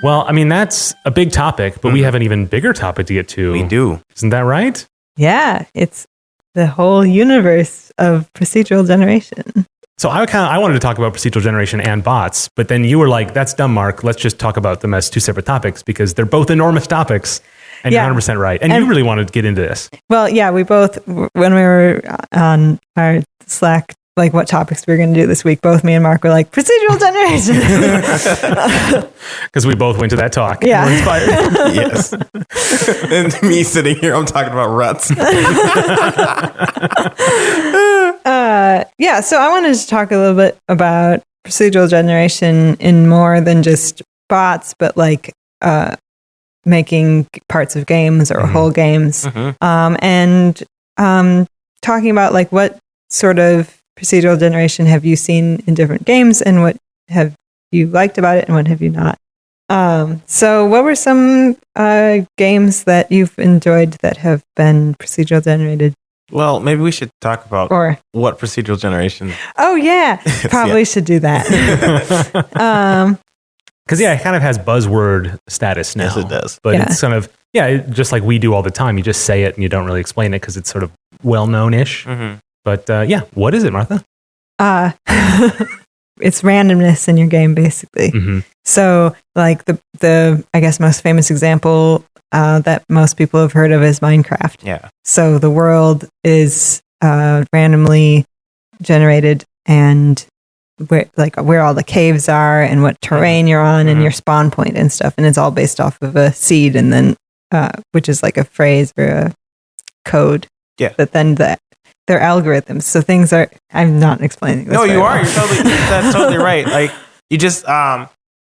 Well, I mean, that's a big topic, but we have an even bigger topic to get to. We do. Isn't that right? Yeah, it's the whole universe of procedural generation. So I wanted to talk about procedural generation and bots, but then you were like, that's dumb, Mark. Let's just talk about them as two separate topics because they're both enormous topics. And Yeah. you're 100% right. And you really wanted to get into this. Well, yeah, we both, when we were on our Slack, like what topics we were going to do this week, both me and Mark were like, procedural generation. Because we both went to that talk. Yeah. And we're inspired. Yes. And me sitting here, I'm talking about ruts. Yeah, so I wanted to talk a little bit about procedural generation in more than just bots, but like making parts of games or whole games. And talking about like what sort of procedural generation have you seen in different games and what have you liked about it and what have you not? So what were some games that you've enjoyed that have been procedural generated? Well, maybe we should talk about what procedural generation. Oh, yeah. Probably should do that. Because, yeah, it kind of has buzzword status now. Yes, it does. But it's kind of, just like we do all the time. You just say it and you don't really explain it because it's sort of well-known-ish. But, what is it, Martha? It's randomness in your game, basically. So, like, the I guess, most famous example that most people have heard of is Minecraft. Yeah. So the world is randomly generated, and where all the caves are, and what terrain you're on, and your spawn point and stuff, and it's all based off of a seed, and then which is like a phrase or a code. Yeah. But then they're algorithms, so things are. I'm not explaining this. No, you are. well. That's totally right. Like you just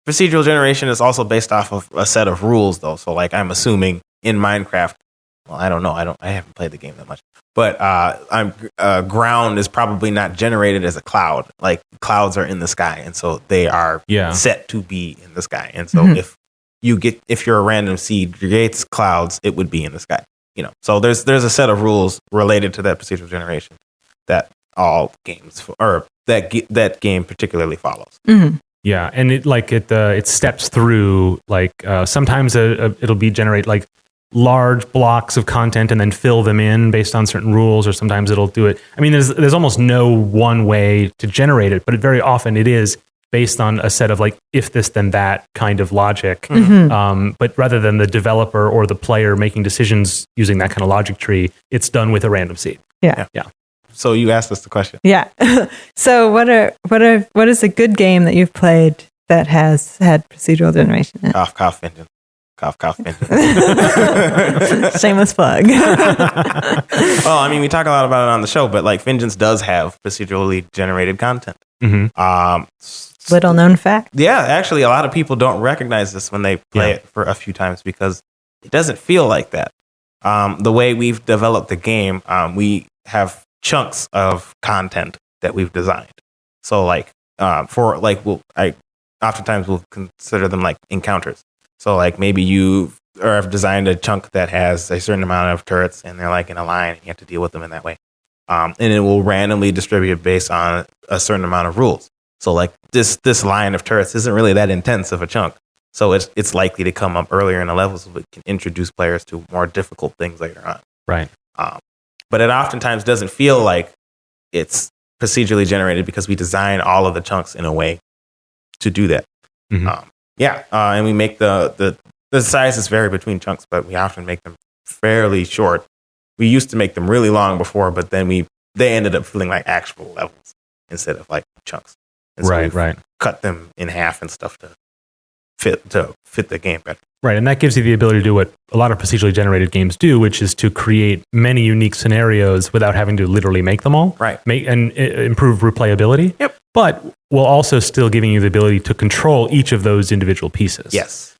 procedural generation is also based off of a set of rules, though. So, like, I'm assuming in Minecraft. Well, I don't know. I haven't played the game that much, but ground is probably not generated as a cloud. Like clouds are in the sky, and so they are set to be in the sky. And so if you're a random seed creates clouds, it would be in the sky. You know, so there's a set of rules related to that procedural generation that all games or that game particularly follows. Yeah, and it steps through like sometimes it'll be generate like large blocks of content and then fill them in based on certain rules, or sometimes it'll do it. I mean, there's almost no one way to generate it, but very often it is based on a set of like if this then that kind of logic. But rather than the developer or the player making decisions using that kind of logic tree, it's done with a random seed. Yeah. So you asked us the question. Yeah. So what is a good game that you've played that has had procedural generation in it? Cough, engine. Cough, engine. Shameless plug. Well, I mean, we talk a lot about it on the show, but like Vengeance does have procedurally generated content. Little known fact. Yeah, actually, a lot of people don't recognize this when they play it for a few times because it doesn't feel like that. The way we've developed the game, we have chunks of content that we've designed. So, like, oftentimes we'll consider them like encounters. So, like, maybe you have designed a chunk that has a certain amount of turrets, and they're like in a line, and you have to deal with them in that way. And it will randomly distribute based on a certain amount of rules. So, like, this line of turrets isn't really that intense of a chunk. So it's likely to come up earlier in the levels, so it can introduce players to more difficult things later on. Right. But it oftentimes doesn't feel like it's procedurally generated because we design all of the chunks in a way to do that. And we make the the sizes vary between chunks, but we often make them fairly short. We used to make them really long before, but then they ended up feeling like actual levels instead of like chunks. And so right. Cut them in half and stuff to fit the game better. Right, and that gives you the ability to do what a lot of procedurally generated games do, which is to create many unique scenarios without having to literally make them all. Right. And improve replayability. Yep. But while also still giving you the ability to control each of those individual pieces. Yes.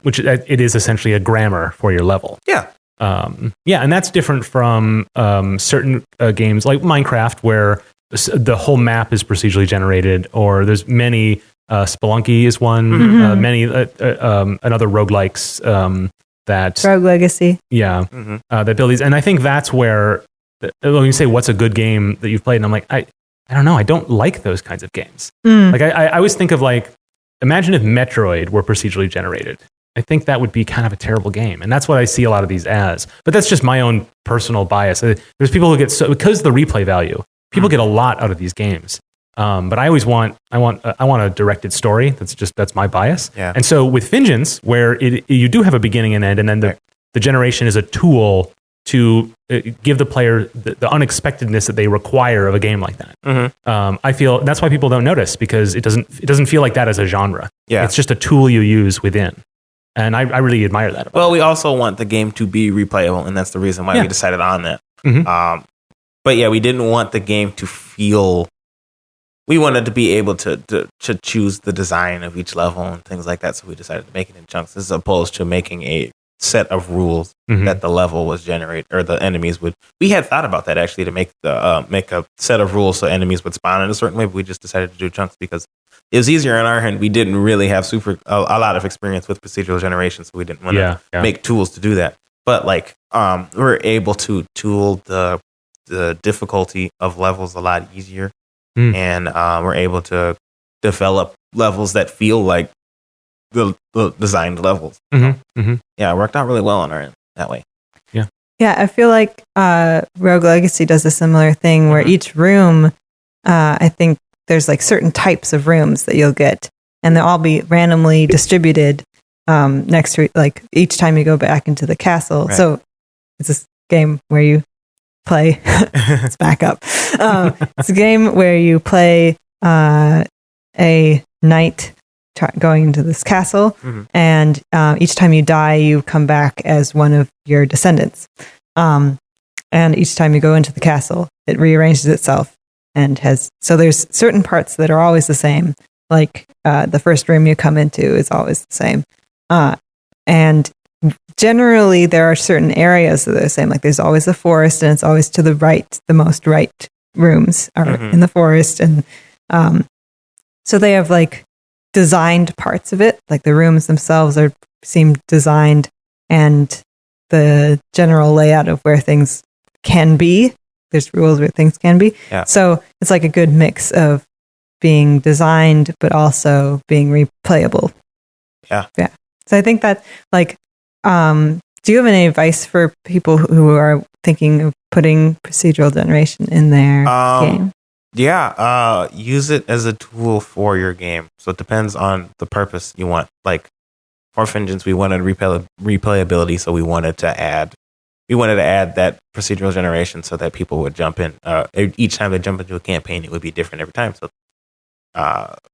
Which it is essentially a grammar for your level. Yeah. And that's different from certain games like Minecraft, where the whole map is procedurally generated, or there's many. Spelunky is one. Many another roguelikes that Rogue Legacy. Yeah, that build these, and I think that's where when you say what's a good game that you've played, and I'm like, I don't know, I don't like those kinds of games. Like I always think of like, imagine if Metroid were procedurally generated. I think that would be kind of a terrible game, and that's what I see a lot of these as. But that's just my own personal bias. There's people who get because of the replay value. People get a lot out of these games. But I always want a directed story. That's my bias. Yeah. And so with Vengeance, where you do have a beginning and end, and then the generation is a tool to give the player the unexpectedness that they require of a game like that. I feel that's why people don't notice, because it doesn't feel like that as a genre. Yeah. It's just a tool you use within. And I really admire that. Well, we also want the game to be replayable, and that's the reason why we decided on that. But yeah, we didn't want the game to feel. We wanted to be able to choose the design of each level and things like that, so we decided to make it in chunks, as opposed to making a set of rules that the level was generated, or the enemies would. We had thought about that actually, to make a set of rules so enemies would spawn in a certain way, but we just decided to do chunks because it was easier on our end. We didn't really have a lot of experience with procedural generation, so we didn't want to make tools to do that. But like we're able to tool the difficulty of levels a lot easier. And we're able to develop levels that feel like the designed levels. Yeah, it worked out really well on our end that way. Yeah, I feel like Rogue Legacy does a similar thing where each room, I think there's like certain types of rooms that you'll get, and they'll all be randomly distributed next to, like, each time you go back into the castle. Right. So it's this game where you play. Let's back up. It's a game where you play a knight going into this castle, and each time you die, you come back as one of your descendants. And each time you go into the castle, it rearranges itself and so there's certain parts that are always the same. Like the first room you come into is always the same. And generally, there are certain areas that are the same. Like there's always a forest, and it's always to the right. The most right rooms are in the forest, and so they have like designed parts of it. Like the rooms themselves seem designed, and the general layout of where things can be. There's rules where things can be. Yeah. So it's like a good mix of being designed, but also being replayable. Yeah. So I think that, like, do you have any advice for people who are thinking of putting procedural generation in their game? Yeah, use it as a tool for your game. So it depends on the purpose you want. Like for Vengeance, we wanted replayability, so we wanted to add that procedural generation so that people would jump in. Each time they jump into a campaign, it would be different every time. So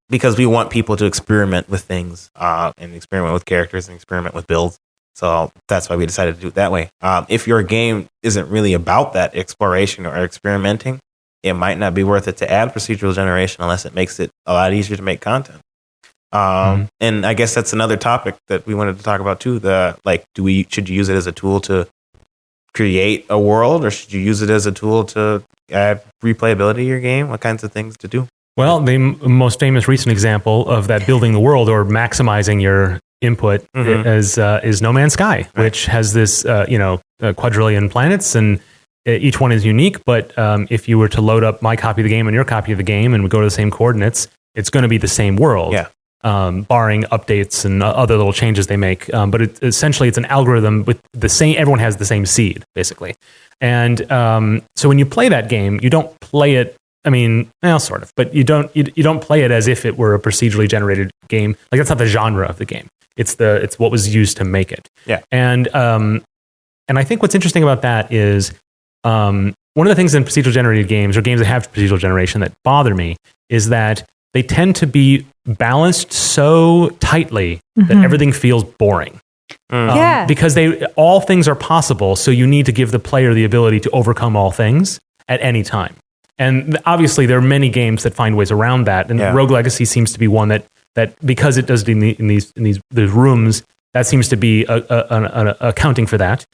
because we want people to experiment with things and experiment with characters and experiment with builds. So that's why we decided to do it that way. If your game isn't really about that exploration or experimenting, it might not be worth it to add procedural generation unless it makes it a lot easier to make content. And I guess that's another topic that we wanted to talk about too. Should you use it as a tool to create a world, or should you use it as a tool to add replayability to your game? What kinds of things to do? Well, the most famous recent example of that building the world or maximizing your input is No Man's Sky, which has this quadrillion planets, and each one is unique. But if you were to load up my copy of the game and your copy of the game, and we go to the same coordinates, it's going to be the same world. Yeah. Barring updates and other little changes they make. But essentially it's an algorithm with the same, everyone has the same seed, basically. And so when you play that game, you don't play it, sort of, but you don't play it as if it were a procedurally generated game. Like that's not the genre of the game. It's what was used to make it. Yeah. And I think what's interesting about that is one of the things in procedural generated games, or games that have procedural generation, that bother me is that they tend to be balanced so tightly that everything feels boring. Because all things are possible, so you need to give the player the ability to overcome all things at any time. And obviously, there are many games that find ways around that, and Rogue Legacy seems to be one that because it does it in these rooms, that seems to be accounting for that.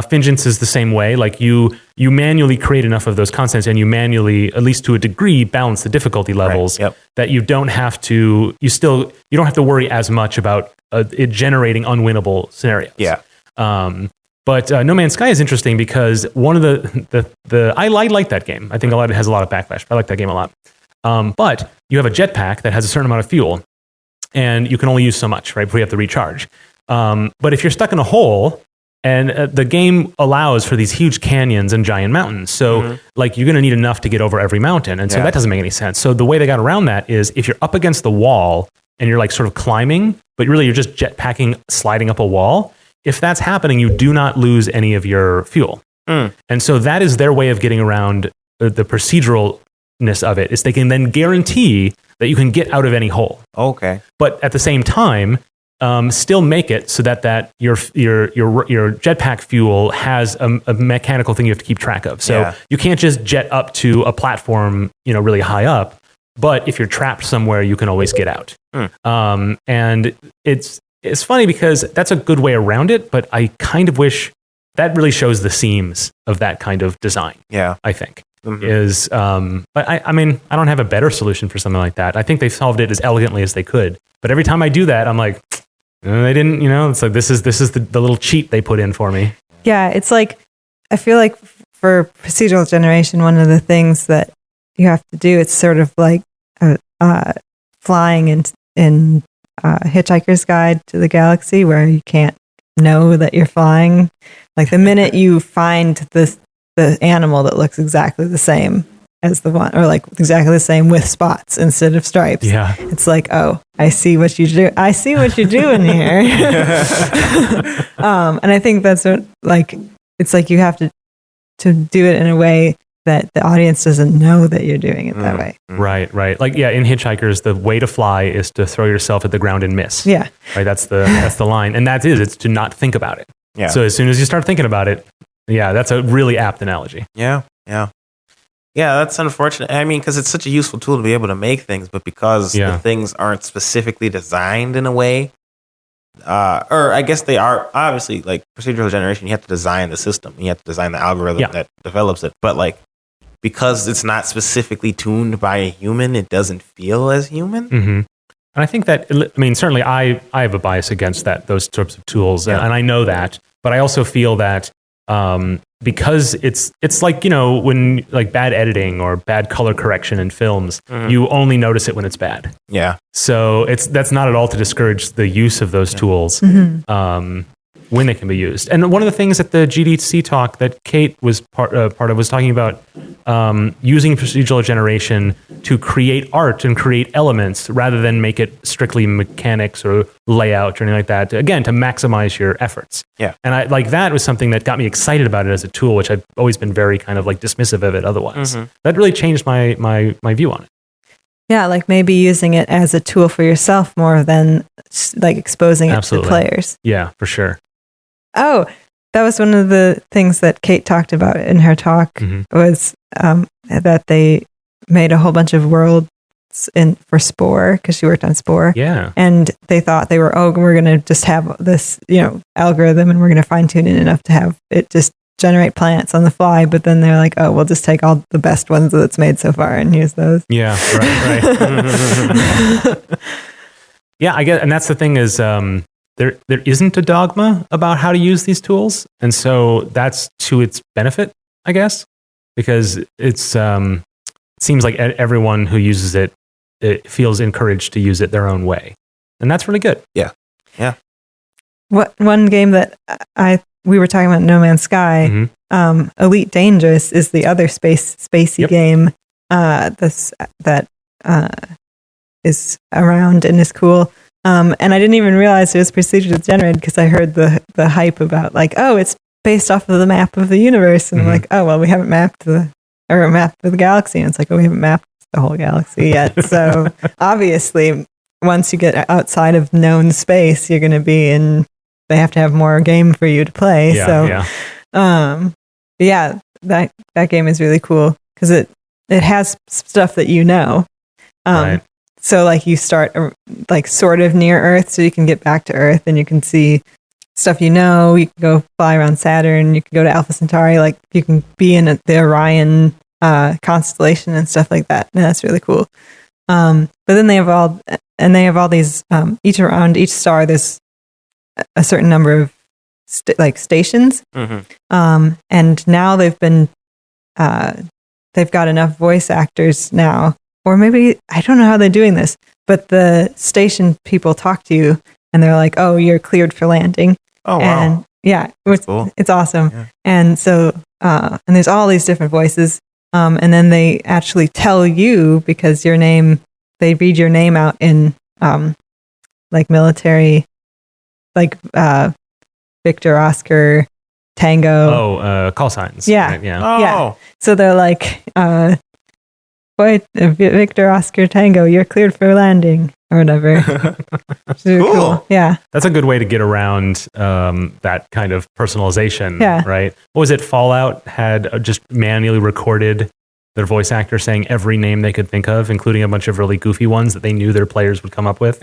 Fingeance is the same way. Like you manually create enough of those constants, and you manually, at least to a degree, balance the difficulty levels that you don't have to. You don't have to worry as much about it generating unwinnable scenarios. Yeah. But No Man's Sky is interesting because one of the I like that game. I think it has a lot of backlash. But I like that game a lot. But you have a jetpack that has a certain amount of fuel, and you can only use so much, right, before you have to recharge. But if you're stuck in a hole, and the game allows for these huge canyons and giant mountains, so like you're going to need enough to get over every mountain, and so that doesn't make any sense. So the way they got around that is if you're up against the wall and you're like sort of climbing, but really you're just jetpacking, sliding up a wall. If that's happening, you do not lose any of your fuel. And so that is their way of getting around the proceduralness of it, is they can then guarantee that you can get out of any hole. Okay. But at the same time, still make it so that your jetpack fuel has a mechanical thing you have to keep track of. So you can't just jet up to a platform, really high up, but if you're trapped somewhere, you can always get out. And it's funny because that's a good way around it, but I kind of wish that really shows the seams of that kind of design. Yeah, I think is. But I mean, I don't have a better solution for something like that. I think they solved it as elegantly as they could. But every time I do that, I'm like, they didn't. It's like this is the little cheat they put in for me. Yeah, it's like I feel like for procedural generation, one of the things that you have to do, it's sort of like flying in Hitchhiker's Guide to the Galaxy, where you can't know that you're flying. Like the minute you find the animal that looks exactly the same as the one, or like exactly the same with spots instead of stripes, it's like, oh, I see what you do. I see what you're doing here. And I think that's it's like you have to do it in a way that the audience doesn't know that you're doing it that way. Right. Like, in Hitchhikers, the way to fly is to throw yourself at the ground and miss. Yeah. Right. That's the line. And it's to not think about it. Yeah. So as soon as you start thinking about it, that's a really apt analogy. Yeah. That's unfortunate. I mean, because it's such a useful tool to be able to make things, but because the things aren't specifically designed in a way, or I guess they are, obviously, like procedural generation, you have to design the system. You have to design the algorithm that develops it. But like, because it's not specifically tuned by a human, it doesn't feel as human. And I think that, certainly I have a bias against those sorts of tools, and I know that, but I also feel that because it's like, when like bad editing or bad color correction in films, you only notice it when it's bad. Yeah. So that's not at all to discourage the use of those tools when they can be used. And one of the things at the GDC talk that Kate was part of was talking about using procedural generation to create art and create elements rather than make it strictly mechanics or layout or anything like that. Again, to maximize your efforts. Yeah. And that was something that got me excited about it as a tool, which I've always been very kind of like dismissive of it otherwise. That really changed my view on it. Yeah, like maybe using it as a tool for yourself more than like exposing it to players. Yeah, for sure. Oh, that was one of the things that Kate talked about in her talk was that they made a whole bunch of worlds for Spore, because she worked on Spore. Yeah. And they thought we're going to just have this, algorithm, and we're going to fine tune it enough to have it just generate plants on the fly. But then they're like, oh, we'll just take all the best ones that's made so far and use those. Yeah, right. Yeah, I guess, and that's the thing is, there isn't a dogma about how to use these tools, and so that's to its benefit, I guess, because it seems like everyone who uses it feels encouraged to use it their own way, and that's really good. Yeah. One game that we were talking about, No Man's Sky, Elite Dangerous is the other spacey game that is around and is cool. And I didn't even realize it was procedurally generated because I heard the hype about like, oh, it's based off of the map of the universe. And I'm like, oh, well, we haven't mapped the map of the galaxy. And it's like, oh, we haven't mapped the whole galaxy yet. So obviously, once you get outside of known space, you're going to be in, they have to have more game for you to play. That game is really cool because it has stuff that you know. Right. So like you start like sort of near Earth so you can get back to Earth and you can see stuff you know. You can go fly around Saturn. You can go to Alpha Centauri. Like you can be in the Orion constellation and stuff like that. And that's really cool. But then they have all these around each star there's a certain number of stations. And now they've got enough voice actors now. Or maybe, I don't know how they're doing this, but the station people talk to you and they're like, oh, you're cleared for landing. Oh, wow. And yeah, Cool. it's awesome. Yeah. And so, and there's all these different voices. And then they actually tell you because they read your name out in like military, like Victor, Oscar, Tango. Call signs. Yeah. Right? Yeah. Oh. Yeah. So they're like, Victor, Oscar, Tango, you're cleared for landing or whatever. Cool. Yeah. That's a good way to get around that kind of personalization, right? What was it? Fallout had just manually recorded their voice actor saying every name they could think of, including a bunch of really goofy ones that they knew their players would come up with.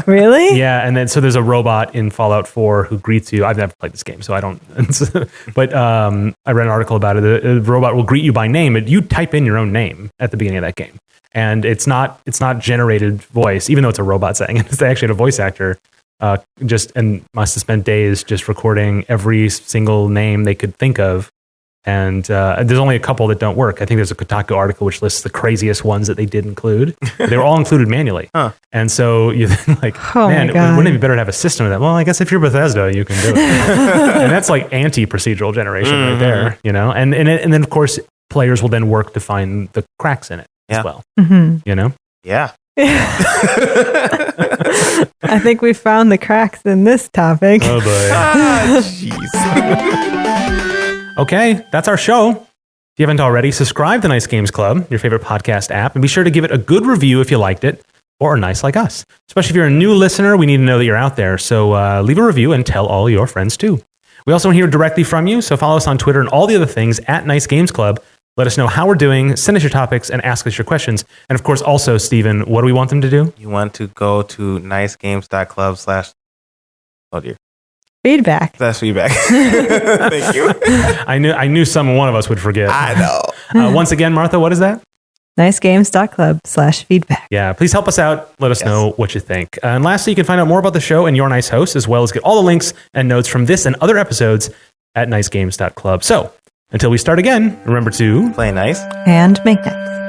Really? Yeah, and then so there's a robot in Fallout 4 who greets you. I've never played this game, so I don't. But I read an article about it. The robot will greet you by name, but you type in your own name at the beginning of that game, and it's not generated voice, even though it's a robot saying it. They actually had a voice actor and must have spent days just recording every single name they could think of. And there's only a couple that don't work. I think there's a Kotaku article which lists the craziest ones that they did include. They were all included manually. Huh. And so you're like, man, wouldn't it be better to have a system of that? Well, I guess if you're Bethesda, you can do it. And that's like anti-procedural generation right there, you know? And then, of course, players will then work to find the cracks in it as well, you know? Yeah. I think we found the cracks in this topic. Oh, boy. Jeez. Okay, that's our show. If you haven't already, subscribe to Nice Games Club, your favorite podcast app, and be sure to give it a good review if you liked it, or are nice like us. Especially if you're a new listener, we need to know that you're out there. So leave a review and tell all your friends too. We also want to hear directly from you, so follow us on Twitter and all the other things at Nice Games Club. Let us know how we're doing, send us your topics, and ask us your questions. And of course, also, Stephen, what do we want them to do? You want to go to nicegames.club/ oh dear. Feedback. That's feedback. Thank you. I knew one of us would forget. I know. Once again, Martha, what is that? nicegames.club/feedback. Yeah, please help us out. Let us know what you think. And lastly, you can find out more about the show and your nice host, as well as get all the links and notes from this and other episodes at nicegames.club. So, until we start again, remember to play nice and make nice.